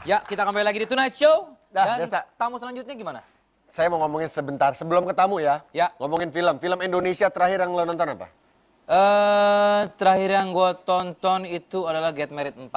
Ya, kita kembali lagi di Tonight Show. Dah, Dan biasa. tamu selanjutnya gimana? Saya mau ngomongin sebentar sebelum ke tamu ya. Ya. Ngomongin film. Film Indonesia terakhir yang lo nonton apa? Terakhir yang gue tonton itu adalah Get Married 4.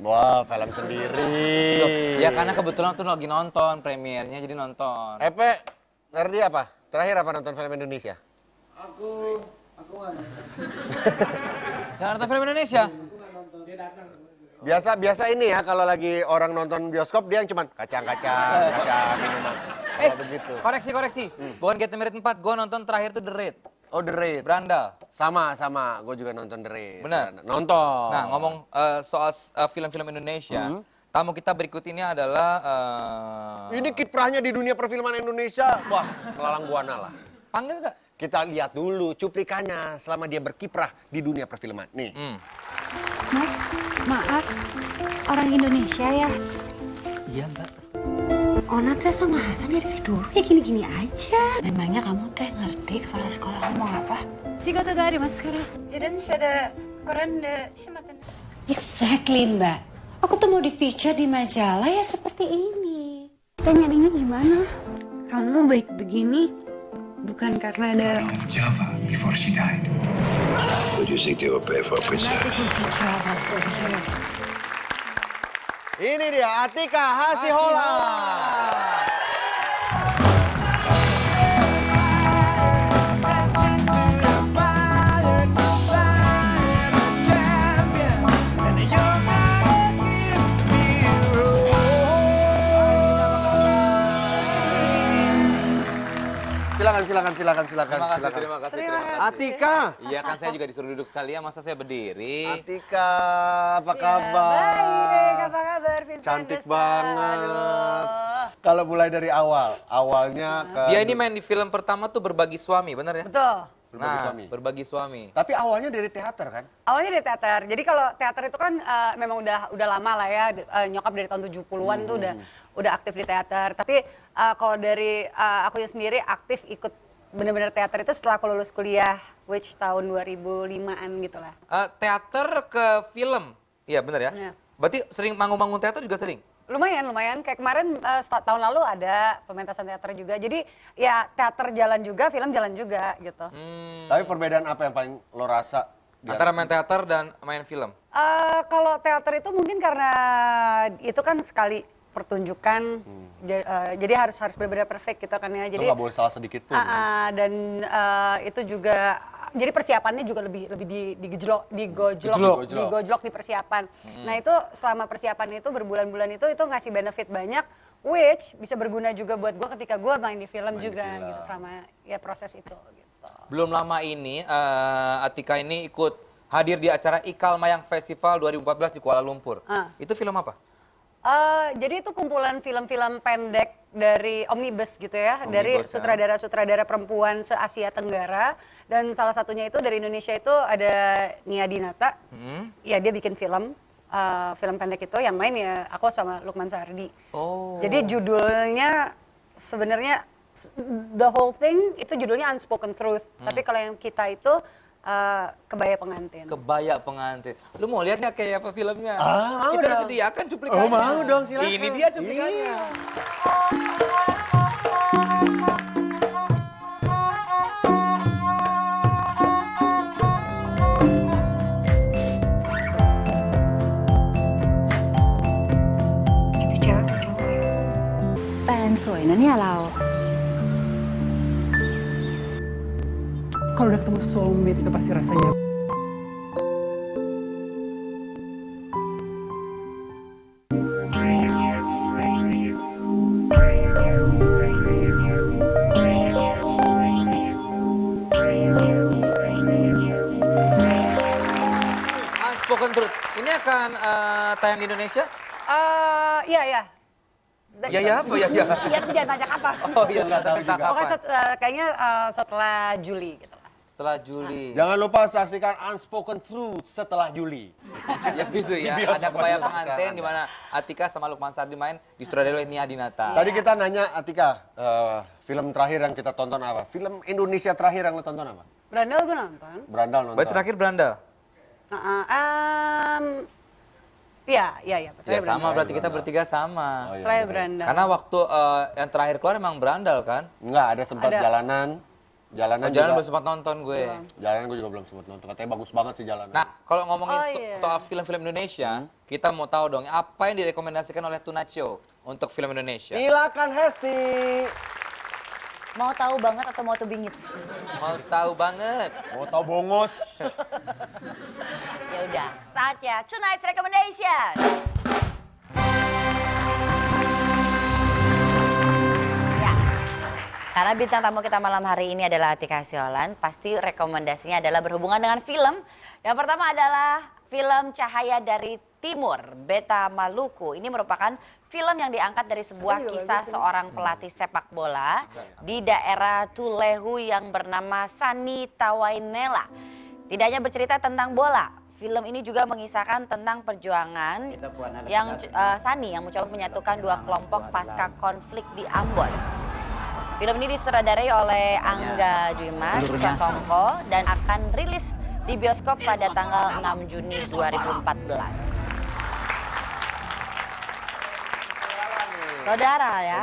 Wah, film sendiri. Ya karena kebetulan tuh lagi nonton premiernya jadi nonton. Epe, Ferdi apa? Terakhir apa nonton film Indonesia? Aku nggak nonton. Nggak nonton film Indonesia? Dia datang. Biasa ini ya kalau lagi orang nonton bioskop dia yang cuman kacang minuman. Kayak begitu. Koreksi. Bukan Get Married 4, gue nonton terakhir tuh The Raid. Oh, The Raid. Brandal. Sama. Gue juga nonton The Raid. Benar? Nonton. Nah, ngomong soal film-film Indonesia, tamu kita berikut ini adalah... Ini kiprahnya di dunia perfilman Indonesia. Wah, melalang buana lah. Panggil nggak? Kita lihat dulu cuplikannya selama dia berkiprah di dunia perfilman. Nih. Mas, maaf, orang Indonesia ya? Iya, Mbak. Onat teh sama Hasan dari dulu kayak gini-gini aja. Memangnya kamu teh ngerti kepala sekolah ngomong apa? Shigoto ga arimasu kara. Jidansha de koran de shimaten. Exactly, Mbak. Aku tuh mau di feature di majalah ya seperti ini. Dan nyarinya gimana? Kamu baik begini bukan karena ada... of Java before she died. What do you think they will pay for a princess? Ini dia Atika Hasihola. Silakan. Terima kasih. Atika. Iya kan saya juga disuruh duduk sekali ya, masa saya berdiri? Atika, apa kabar? Baik, apa kabar Vincent Cantik Desta? banget. Kalau mulai dari awalnya ke... Dia ini main di film pertama tuh Berbagi Suami, bener ya? Betul. Berbagi Suami. Berbagi Suami. Tapi awalnya dari teater kan? Awalnya dari teater. Jadi kalau teater itu kan memang udah lama lah ya. Nyokap dari tahun 70-an tuh udah aktif di teater. Tapi kalau dari aku sendiri aktif ikut bener-bener teater itu setelah aku lulus kuliah, which tahun 2005-an gitu lah. Teater ke film, iya bener ya? Iya. Berarti sering manggung-manggung teater juga sering? Lumayan. Kayak kemarin tahun lalu ada pementasan teater juga. Jadi ya teater jalan juga, film jalan juga gitu. Tapi perbedaan apa yang paling lo rasa? Antara main teater dan main film? Kalau teater itu mungkin karena itu kan sekali pertunjukan, jadi harus benar-benar perfect gitu kan ya. Lo Jadi gak boleh salah sedikit pun. dan itu juga jadi persiapannya juga lebih digojlok di persiapan. Nah itu selama persiapan itu berbulan-bulan itu ngasih benefit banyak, which bisa berguna juga buat gue ketika gue main di film juga gitu selama ya proses itu. Gitu. Belum lama ini Atika ini ikut hadir di acara Ikal Mayang Festival 2014 di Kuala Lumpur. Itu film apa? Jadi itu kumpulan film-film pendek dari Omnibus gitu ya, dari sutradara-sutradara perempuan se-Asia Tenggara. Dan salah satunya itu dari Indonesia itu ada Nia Dinata, ya dia bikin film pendek itu yang main ya aku sama Lukman Sardi. Jadi judulnya sebenarnya the whole thing itu judulnya Unspoken Truth, tapi kalau yang kita itu Kebaya Pengantin. Kebaya Pengantin. Lu mau lihat nggak kayak apa filmnya? Mau Kita udah dong. sediakan cuplikannya. Oh, mau dong, silakan. Ini dia cuplikannya. Iya. Itu cewek apa cowok ya? แฟนสวยนะเนี่ยเรา Kalau udah ketemu soulmate itu pasti rasanya. Unspoken Truth. Ini akan tayang di Indonesia? Iya. Iya apa ya? Iya, jangan tanya kapan. Oh iya, Nggak tahu juga. Pokoknya kayaknya setelah Juli gitu lah. Setelah Juli. Jangan lupa saksikan Unspoken Truth setelah Juli. Ya gitu ya. Di bioskop Ada Kebaya Indonesia. Pengantin di mana Atika sama Lukman Sardi main disutradarai oleh Nia Dinata. Tadi kita nanya Atika, film terakhir yang kita tonton apa? Film Indonesia terakhir yang lo tonton apa? Brandal gue nonton. Brandal nonton. Berarti terakhir Brandal. Iya. Ya sama, berarti kita bertiga sama. Traya Berandal. Karena waktu yang terakhir keluar emang Berandal kan? Enggak, ada sempat Ada. jalanan. Jalanan Jalan juga. belum sempat nonton gue. Jalanan gue juga belum sempat nonton. Katanya bagus banget sih jalanan. Nah, kalau ngomongin iya. soal film-film Indonesia, kita mau tahu dong apa yang direkomendasikan oleh Tonight Show untuk film Indonesia. Silakan Hesti. Mau tahu banget atau mau tuh bingit? Mau tahu banget. Mau tahu bongot? Ya udah, saatnya Tonight's Recommendation. Ya, karena bintang tamu kita malam hari ini adalah Atika Siolan, pasti rekomendasinya adalah berhubungan dengan film. Yang pertama adalah film Cahaya dari Timur, Beta Maluku. Ini merupakan film yang diangkat dari sebuah kisah seorang pelatih sepak bola di daerah Tulehu yang bernama Sani Tawainela. Tidak hanya bercerita tentang bola, film ini juga mengisahkan tentang perjuangan yang Sani yang mencoba menyatukan dua kelompok pasca konflik di Ambon. Film ini disutradarai oleh Angga Dwi Mas Sasongko dan akan rilis di bioskop pada tanggal 6 Juni 2014. Saudara ya,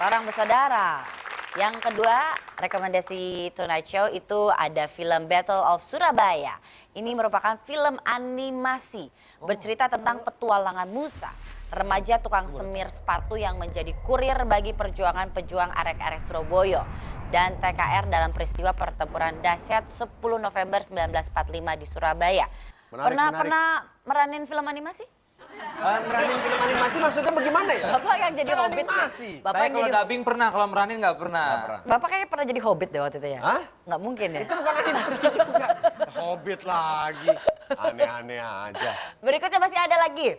orang bersaudara. Yang kedua, rekomendasi Tonight Show itu ada film Battle of Surabaya. Ini merupakan film animasi bercerita tentang petualangan Musa, remaja tukang semir sepatu yang menjadi kurir bagi perjuangan pejuang arek-arek Surabaya dan TKR dalam peristiwa pertempuran dahsyat 10 November 1945 di Surabaya. Pernah meranin film animasi? Meranin film animasi maksudnya bagaimana ya? Bapak yang jadi Kan hobbit. animasi. Bapak Saya yang kalau jadi dubbing pernah, kalau meranin nggak pernah. Bapak kayaknya pernah jadi hobbit deh waktu itu ya? Hah? Nggak mungkin ya? Itu bukan animasi juga. Hobbit lagi. Aneh-aneh aja. Berikutnya masih ada lagi.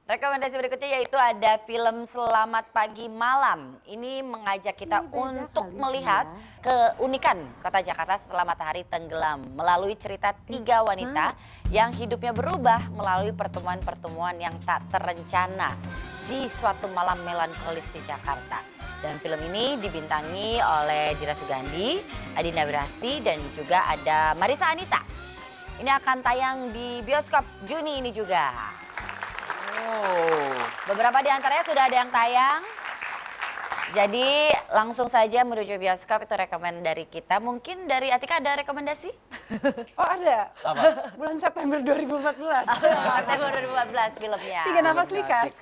Rekomendasi berikutnya yaitu ada film Selamat Pagi Malam. Ini mengajak kita untuk melihat keunikan kota Jakarta setelah matahari tenggelam melalui cerita 3 wanita yang hidupnya berubah melalui pertemuan-pertemuan yang tak terencana di suatu malam melankolis di Jakarta. Dan film ini dibintangi oleh Dira Sugandi, Adina Wirasti, dan juga ada Marisa Anita. Ini akan tayang di bioskop Juni ini juga. Beberapa di antaranya sudah ada yang tayang. Jadi langsung saja menuju bioskop, itu rekomend dari kita. Mungkin dari Atika ada rekomendasi? Oh ada. Apa? Bulan September 2014. September 2014 filmnya. Tiga nafas likas.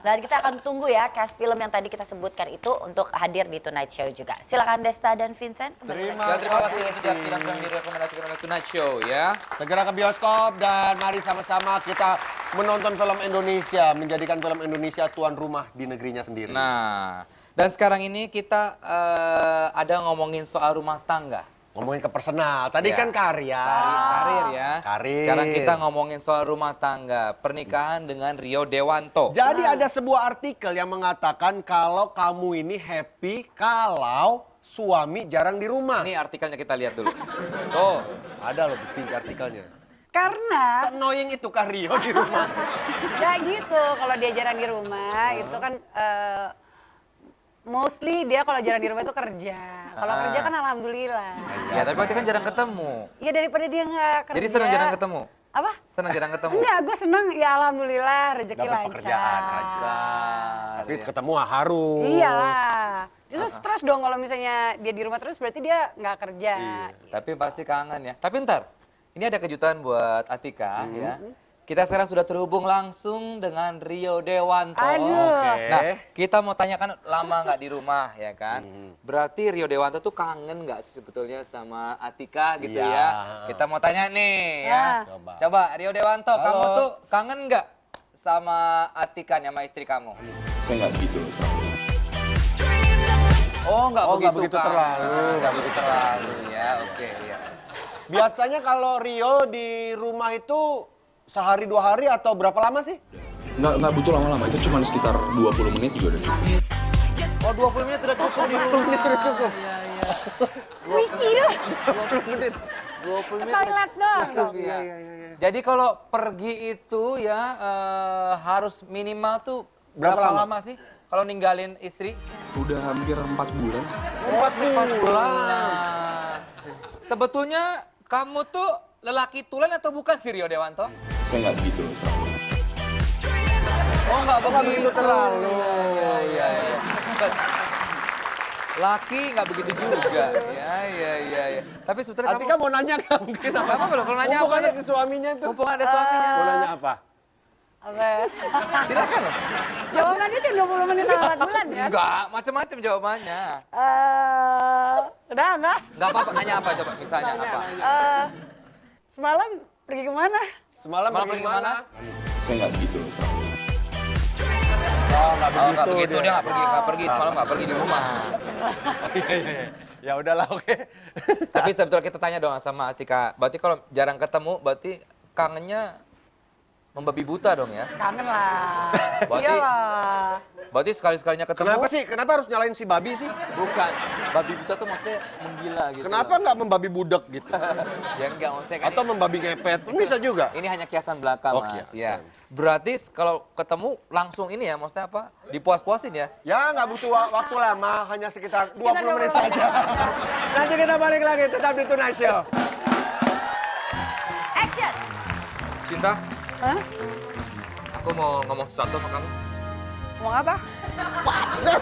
Dan kita akan tunggu ya cast film yang tadi kita sebutkan itu untuk hadir di Tonight Show juga. Silakan Desta dan Vincent. Terima Terima kasih itu dia film yang direkomendasikan oleh Tonight Show ya. Segera ke bioskop dan mari sama-sama kita menonton film Indonesia, menjadikan film Indonesia tuan rumah di negerinya sendiri. Nah, dan sekarang ini kita ada ngomongin soal rumah tangga. Ngomongin ke personal, tadi Ya. kan karya. Karir ya. Karir. Sekarang kita ngomongin soal rumah tangga, pernikahan dengan Rio Dewanto. Jadi ada sebuah artikel yang mengatakan kalau kamu ini happy kalau suami jarang di rumah. Ini artikelnya kita lihat dulu. Tuh, Ada loh bukti artikelnya. Karena Se-annoying itu kah Rio di rumah? ya gitu, kalau dia jarang di rumah itu kan mostly dia kalau jarang di rumah itu kerja. Kalau kerja kan alhamdulillah. ya tapi waktu kan jarang ketemu. Ya daripada dia nggak kerja. Jadi senang jarang ketemu. Apa? Senang jarang ketemu. Enggak, gue senang ya alhamdulillah rezeki Dapat lancar. pekerjaan Tapi Iya. ketemu harus. Iyalah. Justru stres dong kalau misalnya dia di rumah terus berarti dia nggak kerja. Tapi pasti kangen ya. Tapi ntar, ini ada kejutan buat Atika ya. Kita sekarang sudah terhubung langsung dengan Rio Dewanto. Aduh. Oke. Nah, kita mau tanyakan lama nggak di rumah ya kan? Berarti Rio Dewanto tuh kangen nggak sih sebetulnya sama Atika gitu Iya. ya? Kita mau tanya nih ya. Coba. Coba Rio Dewanto, Halo. kamu tuh kangen nggak sama Atika nih, sama istri kamu? Saya nggak begitu terlalu. Oh, nggak Oh, nggak begitu begitu kangen. terlalu. Nggak begitu terlalu ya. Oke, ya. Biasanya kalau Rio di rumah itu sehari 2 hari atau berapa lama sih? Nggak butuh lama-lama, itu cuma sekitar 20 menit juga udah cukup. Oh, 20 menit sudah cukup di rumah. 20 menit sudah cukup. Iya, iya. Wiki dong. 20 menit. 20 menit. Toilet dong. Iya. Jadi kalau pergi itu ya harus minimal tuh Berapa berapa lama? lama sih kalau ninggalin istri? Udah hampir 4 bulan. 4 bulan. Nah, sebetulnya kamu tuh lelaki tulen atau bukan sih Rio Dewanto? Saya nggak begitu terlalu. Oh nggak Nggak begitu. begitu terlalu. Iya. Laki nggak begitu juga. Iya. Tapi sebetulnya Atika mau nanya nggak mungkin Nggak apa-apa loh, kalau nanya Mumpung apa ada ya? ke suaminya tuh. mumpung ada suaminya. Mau nanya apa? Apa ya? Silakan loh. Jawabannya cuma 20 menit lewat bulan ya? Enggak, macam-macam jawabannya. Udah enggak? Nggak apa-apa, nanya apa coba misalnya apa? Semalam pergi kemana? Semalam Semalam pergi pergi kemana? kemana? Saya nggak begitu loh, Prabu. Oh, nggak Oh nggak begitu, dia nggak pergi, semalam nggak pergi di rumah. Iya. Ya udahlah, oke. Tapi sebetulnya kita tanya dong sama Atika, berarti kalau jarang ketemu, berarti kangennya membabi buta dong ya? Kangen lah. Berarti- Iyalah. Berarti sekali-sekalinya ketemu. Kenapa sih? Kenapa harus nyalain si babi sih? Bukan, babi buta tuh maksudnya menggila gitu. Kenapa nggak membabi budek gitu? Ya enggak, maksudnya kan Atau membabi ngepet? Bisa juga. ini hanya kiasan belaka, Oh, Mas. kiasan. Ya. Berarti kalau ketemu langsung ini ya, maksudnya apa? Dipuas-puasin ya? Ya nggak butuh waktu lama, hanya sekitar 20 menit saja. Nanti kita balik lagi, tetap di Tonight Show. Action! Cinta? Aku mau ngomong sesuatu sama kamu. Ngomong apa? Stop.